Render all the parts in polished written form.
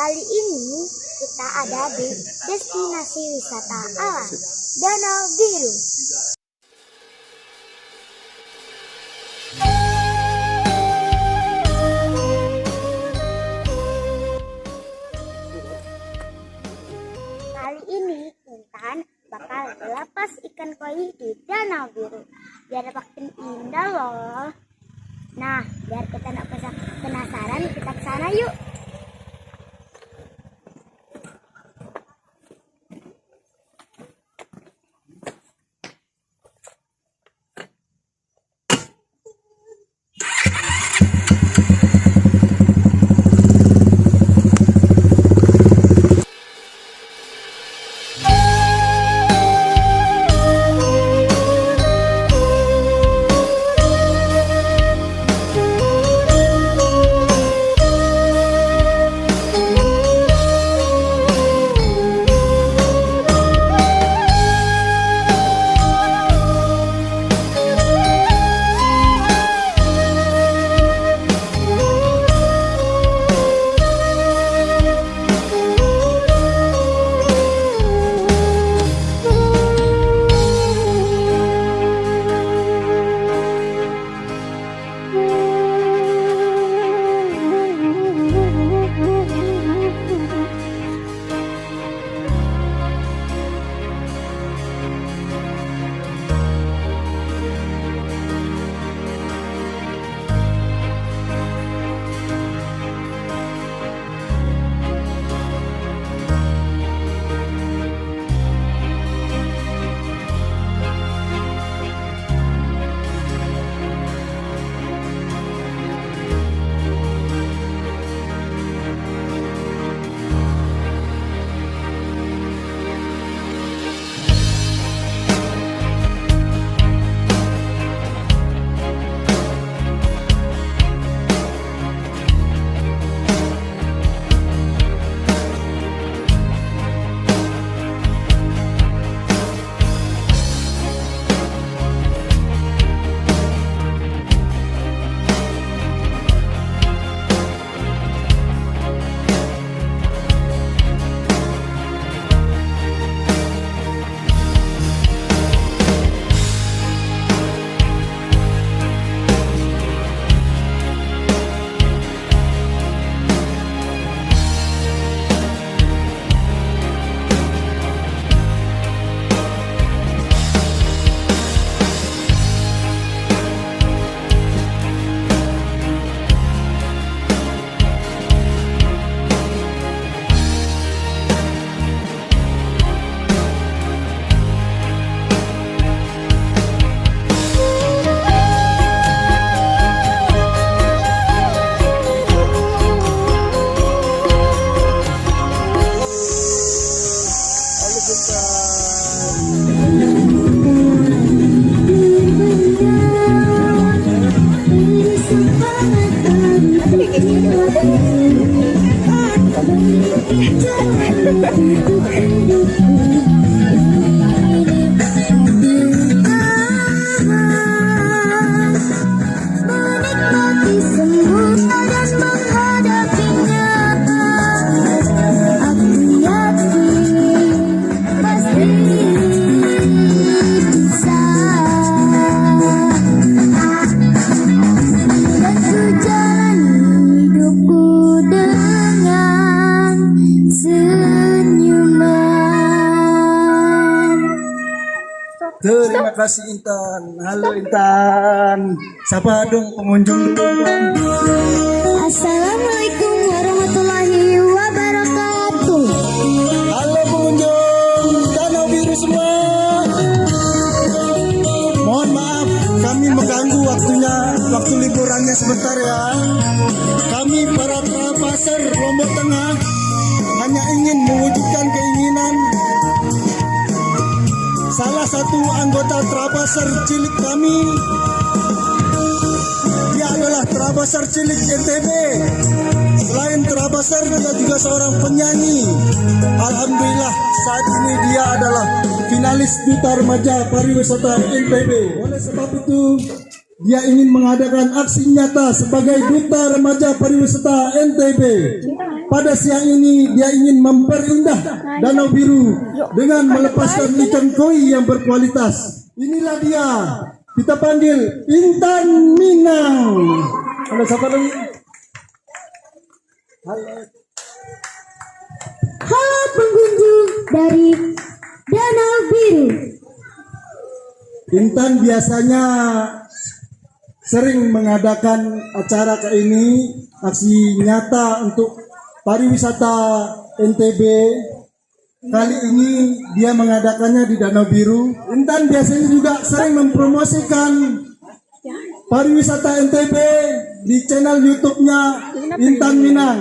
Kali ini kita ada di destinasi wisata alam Danau Biru. Kali ini Intan bakal melepas ikan koi di Danau Biru. Biar makin indah loh. Nah, biar kita nggak penasaran, kita ke sana yuk. Terima kasih Intan. Halo Intan. Sapa dong pengunjung dulu Intan. Assalamualaikum warahmatullahi wabarakatuh. Halo pengunjung Danau Biru semua. Mohon maaf kami mengganggu waktu liburannya sebentar ya. Kami para Trapasar Lombok Tengah hanya ingin mewujudkan keinginan salah satu anggota Trapasar cilik kami. Dia adalah Trapasar cilik NTB. Selain Trapasar, dia juga seorang penyanyi. Alhamdulillah saat ini dia adalah finalis Duta Remaja Pariwisata NTB. Oleh sebab itu dia ingin mengadakan aksi nyata sebagai Duta Remaja Pariwisata NTB. Pada siang ini dia ingin memperindah Danau Biru dengan melepaskan ikan koi yang berkualitas. Inilah dia, kita panggil Intan Minang. Ada siapa lagi? Halo pengunjung dari Danau Biru. Intan biasanya sering mengadakan acara kayak ini, aksi nyata untuk pariwisata NTB. Kali ini dia mengadakannya di Danau Biru. Intan biasanya juga sering mempromosikan pariwisata NTB di channel YouTube-nya Intan Minang.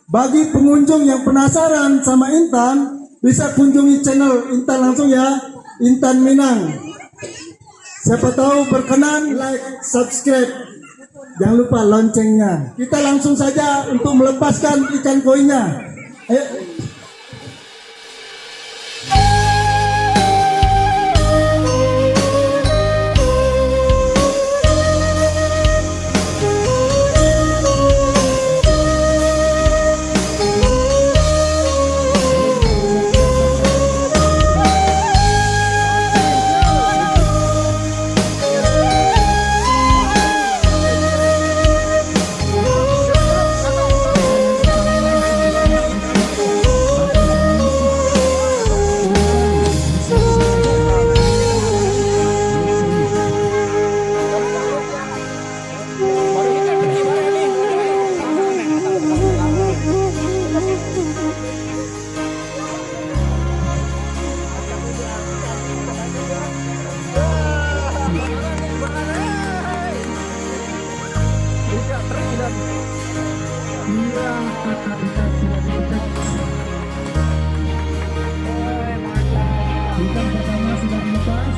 Bagi pengunjung yang penasaran sama Intan, bisa kunjungi channel Intan langsung ya, Intan Minang. Siapa tahu berkenan, like, subscribe. Jangan lupa loncengnya. Kita langsung saja untuk melepaskan ikan koinya. Ayo. Ikan pertama sudah dilepas.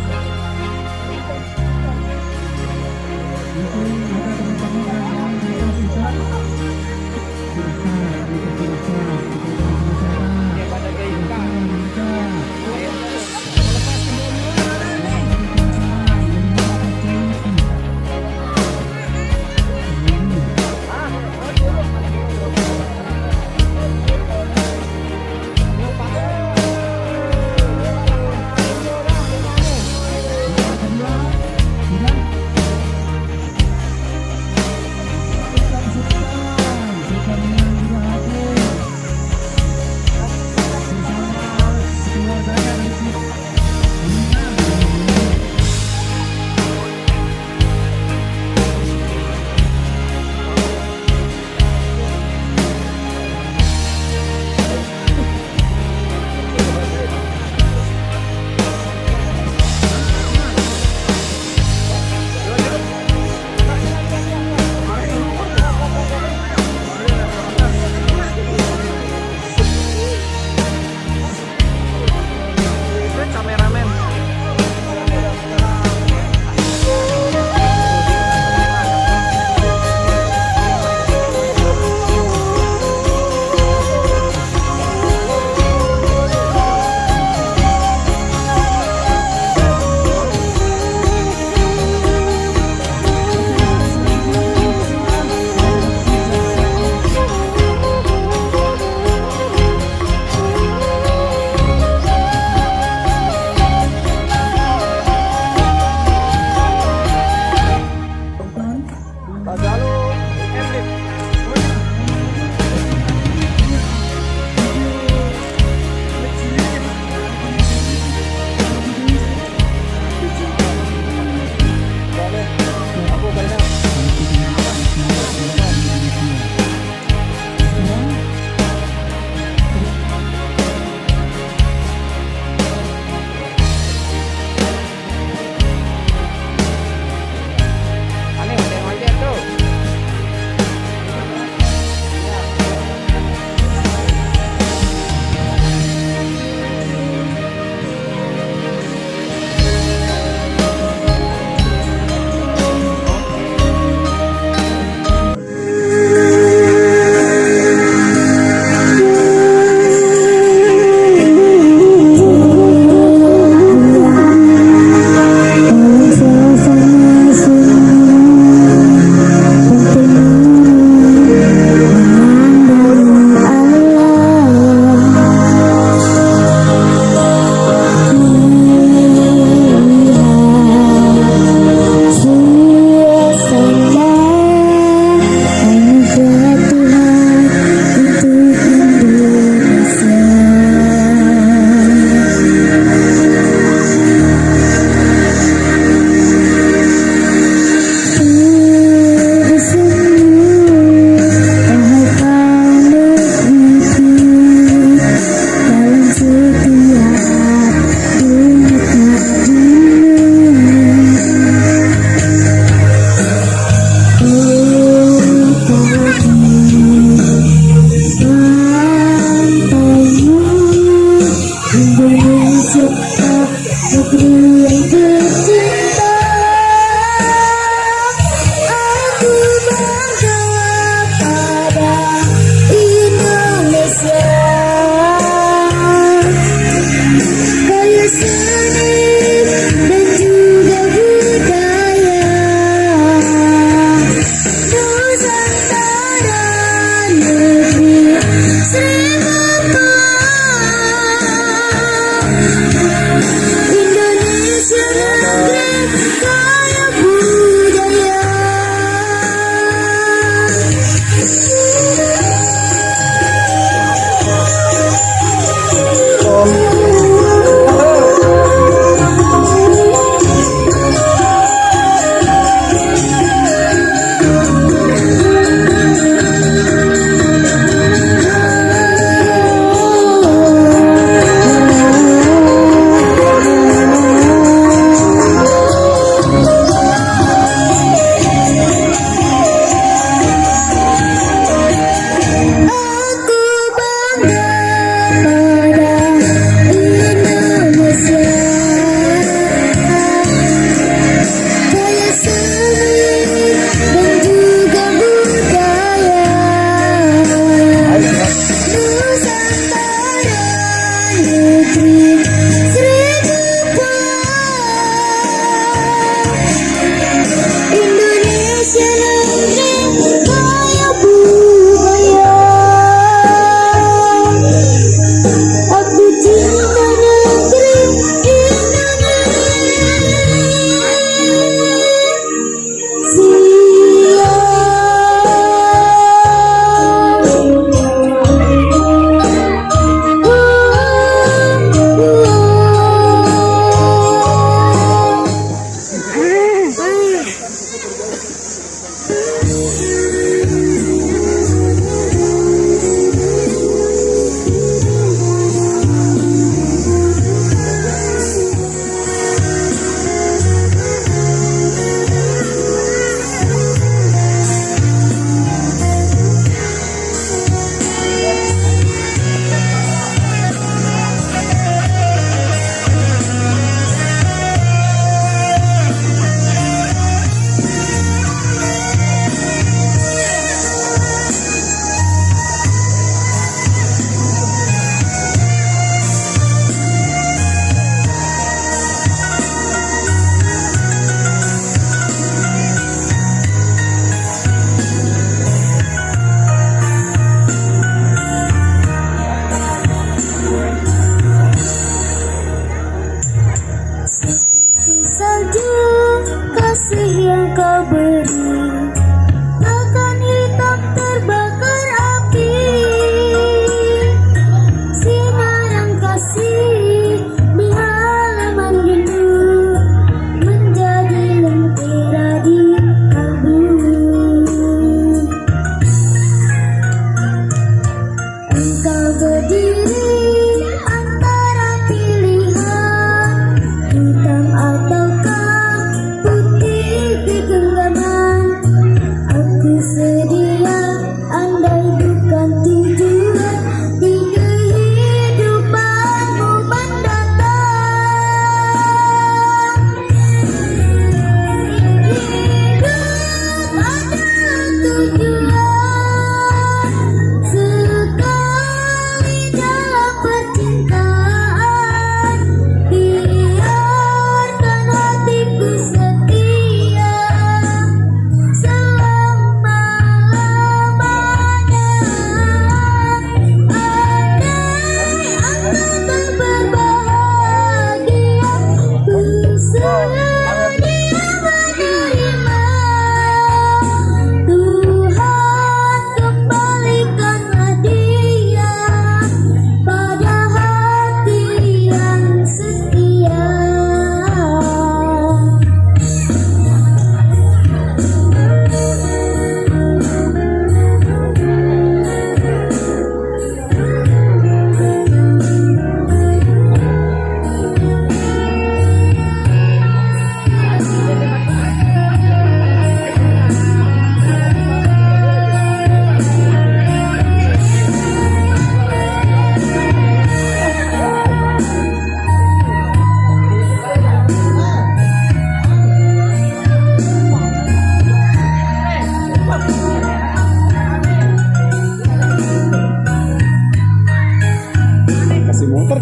Itu ada teman-teman yang dilepas ikan.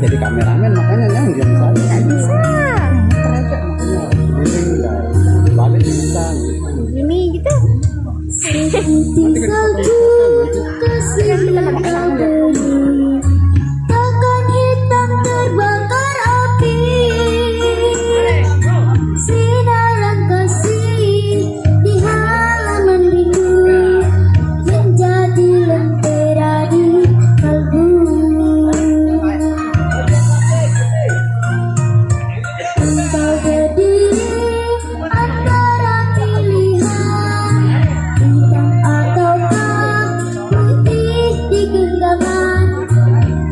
jadi kameramen makanya jangan saya. Nggak bisa. Makanya keliling guys. Balik di hutan. Gini gitu. Nanti kan kita pakai Takkan hitam terbakar api, sinaran kasih di halaman rindu menjadi lentera di kalbu. Engkau berdiri antara pilihan hitam ataukah putih di genggaman.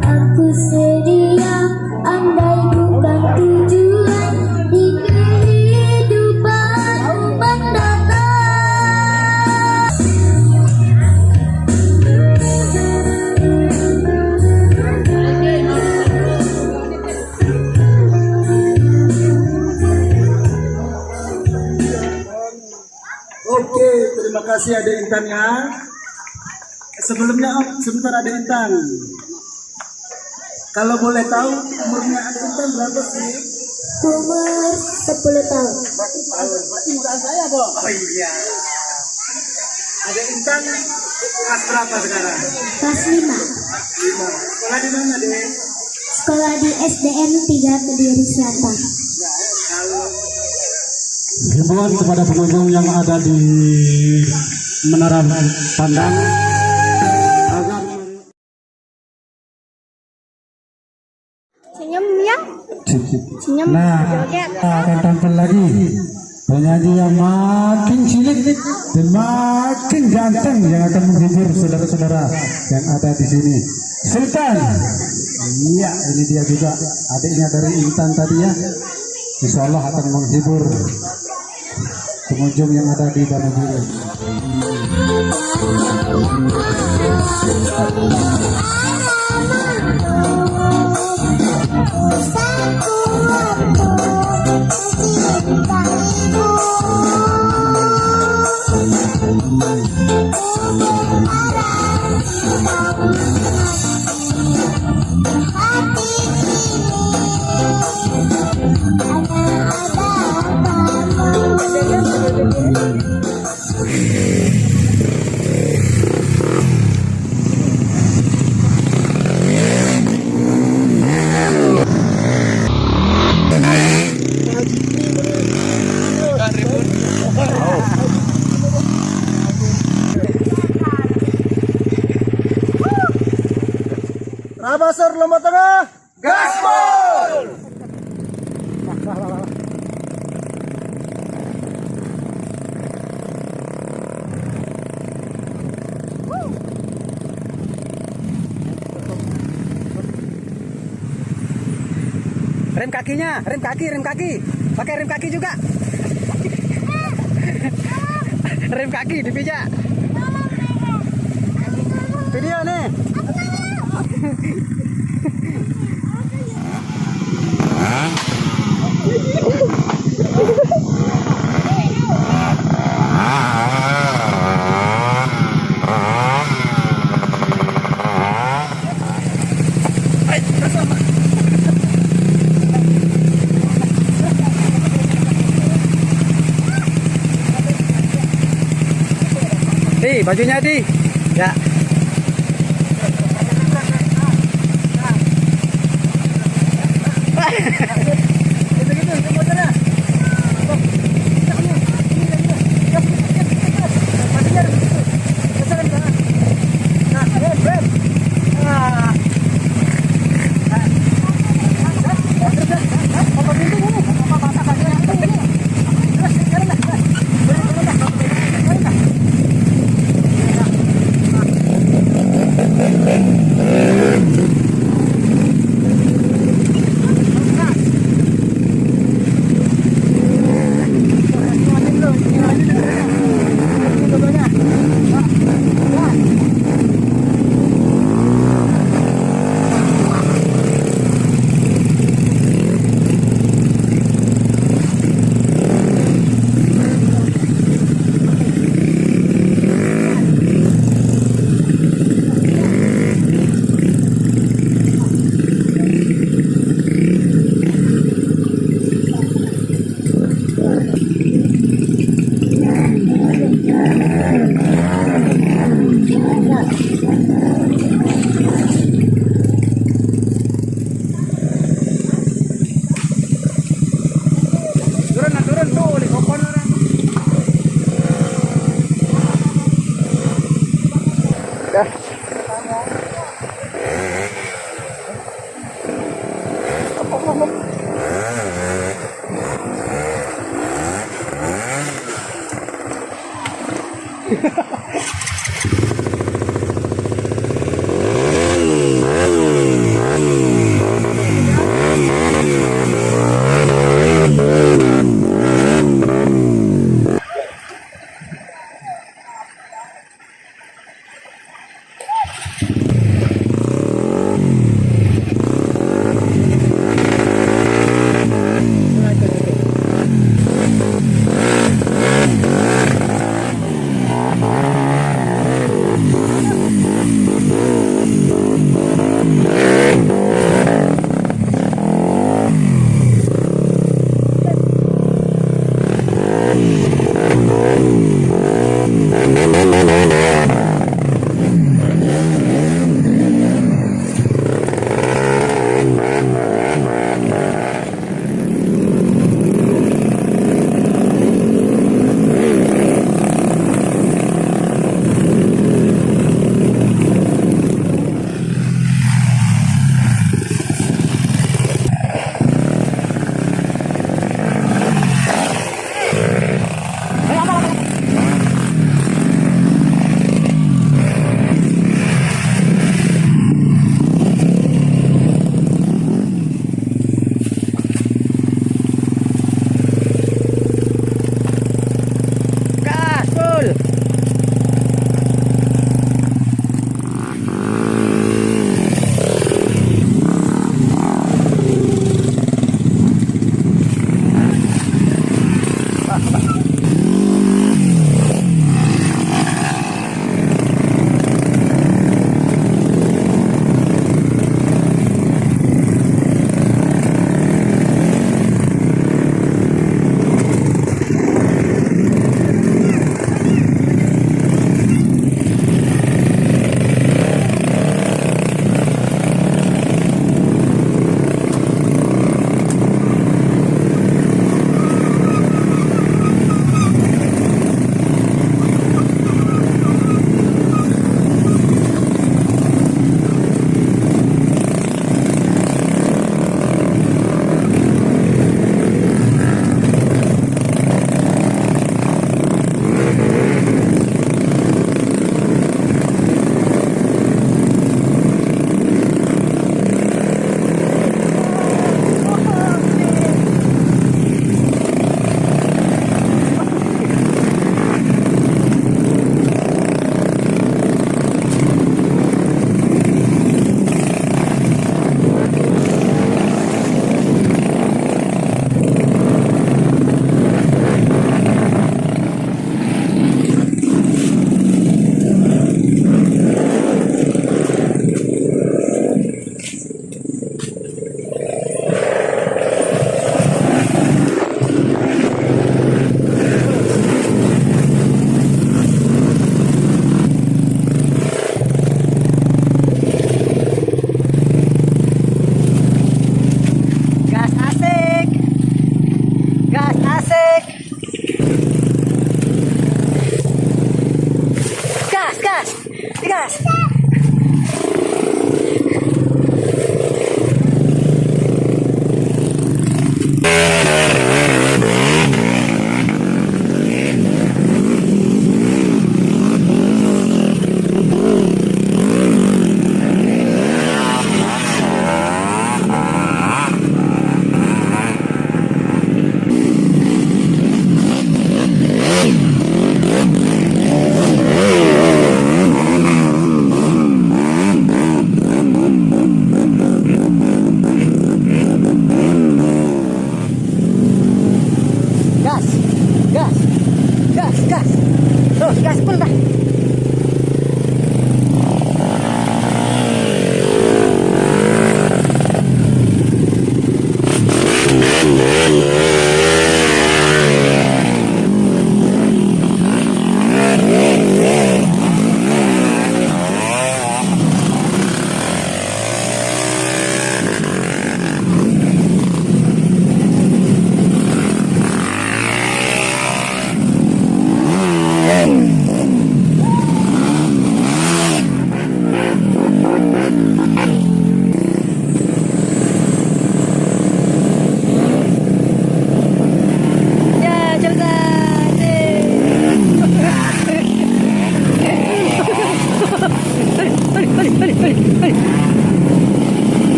Aku sedia andai bukan tujuan di kehidupanmu mendatang. Oke, terima kasih Adik Intan ya. Sebelumnya sebentar Adik Intan. Kalau boleh tahu umurnya Adik Intan berapa sih? Umur 10 tahun. Umuran saya, Bo. Oh iya. Adik Intan kelas berapa sekarang? Kelas 5. 5. Sekolah di mana, Dek? Sekolah di SDN 3 Kediri Selatan. himbauan kepada pengunjung yang ada di menara pandang agar Senyum ya. Senyum. nah Joget. kita akan tampil lagi penyanyi yang makin cilik dan makin ganteng yang akan menghibur saudara-saudara yang ada di sini. Sultan, iya ini dia juga adiknya dari Intan tadi ya. Insya Allah akan menghibur pengunjung yang ada di Danau Biru. Rabasar Lombok Tengah, gaspol! Rem kakinya, rem kaki, pakai rem kaki juga. Rem kaki dipijak. Video nih. Di bajunya di ya.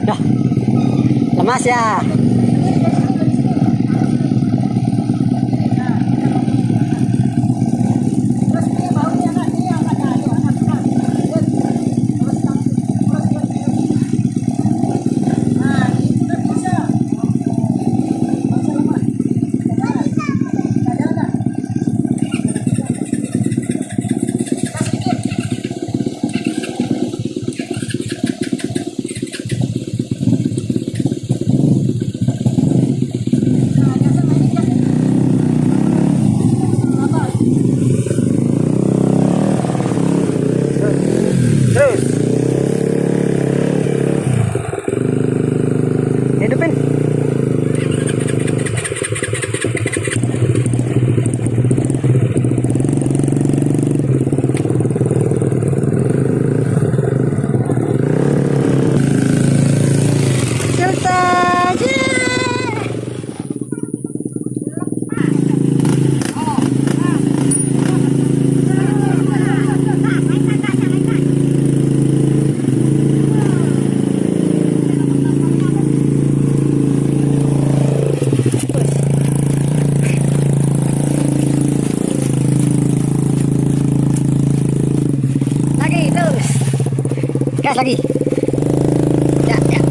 Dah. Lemas ya. Terus. Hidupin. Lagi terus. Gas lagi. Ya, ya.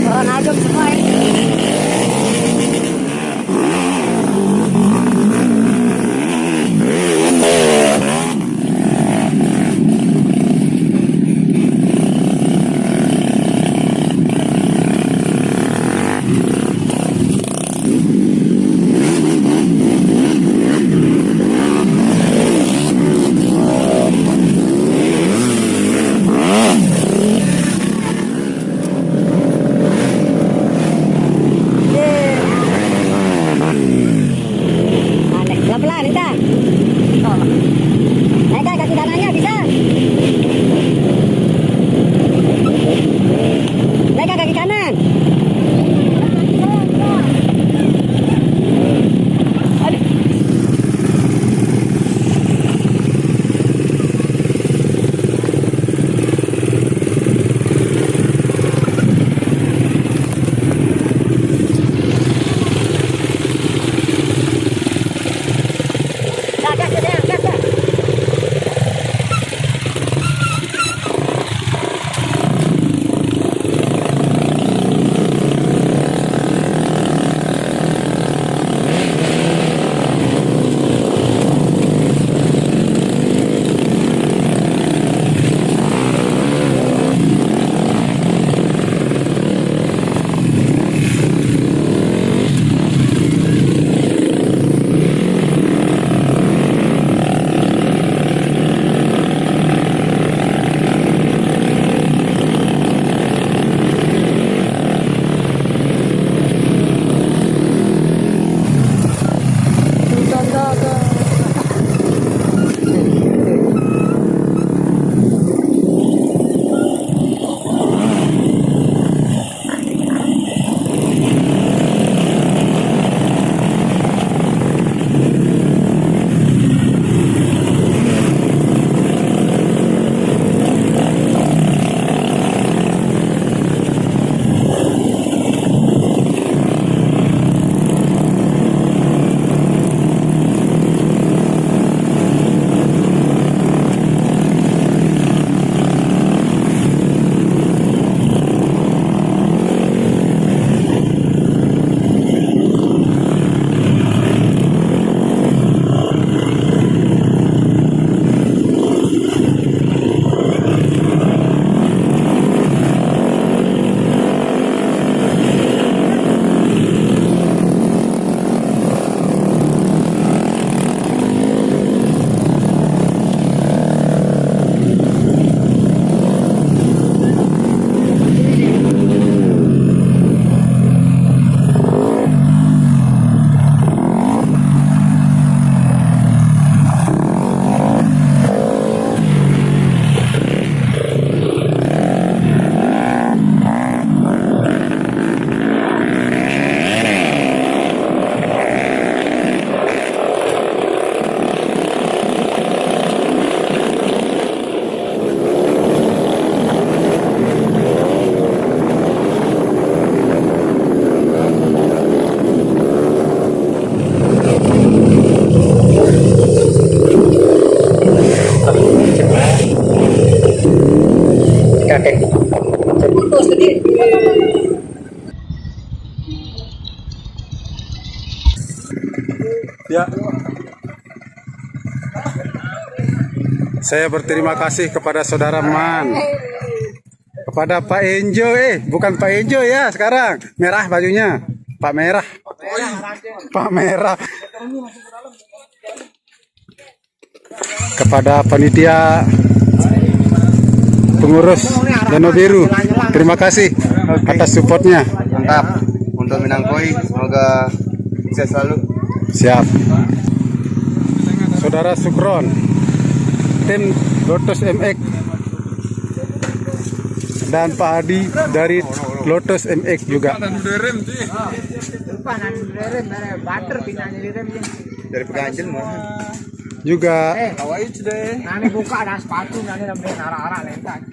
Orang adem semua ya. Pelan-pelan bisa. Naikkan kaki kanannya bisa. Naikkan kaki kanan. Aduh. Gas, gas, gas, gas. Saya berterima kasih kepada saudara Man, kepada Pak Enjo, bukan Pak Enjo ya sekarang, merah bajunya, Pak Merah, Pak Merah, kepada panitia pengurus Danau Biru, terima kasih atas supportnya. Mantap untuk Minang Koi, semoga sukses selalu. Siap. Saudara Sukron, tim Lotus MX, dan Pak Adi dari Lotus MX juga. Dari Peganjen Juga Nani buka ada sepatu, nani namanya arah-arah lentang.